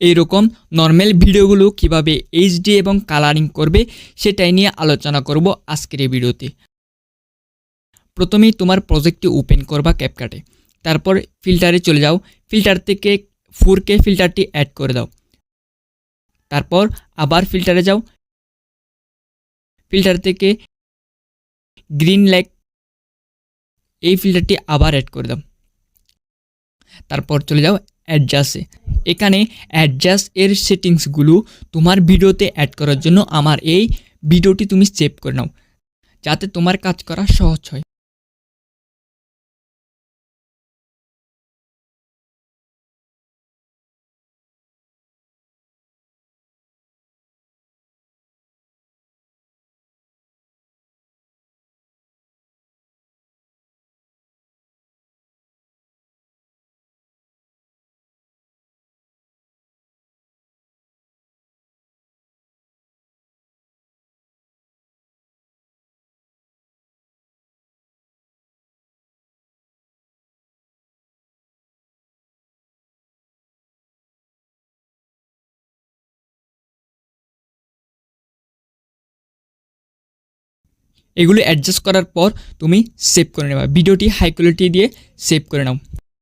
এইরকম নর্মাল ভিডিওগুলো কিভাবে এইচডি এবং কালারিং করবে সেটাই নিয়ে আলোচনা করব আজকের এই ভিডিওতে। প্রথমেই তোমার প্রজেক্টটি ওপেন করবা ক্যাপকাটে, তারপর ফিল্টারে চলে যাও, ফিল্টার থেকে 4K ফিল্টারটি অ্যাড করে দাও, তারপর আবার ফিল্টারে যাও, ফিল্টার থেকে গ্রিন লেক এই ফিল্টারটি আবার অ্যাড করে দাও, তারপর চলে যাও অ্যাডজাস্টে। এখানে অ্যাডজাস্ট এর সেটিংসগুলো তোমার ভিডিওতে অ্যাড করার জন্য আমার এই ভিডিওটি তুমি সেভ করে নাও, যাতে তোমার কাজ করা সহজ হয়। এগুলো অ্যাডজাস্ট করার পর তুমি সেভ করে নেবা, ভিডিওটি হাই কোয়ালিটি দিয়ে সেভ করে নাও।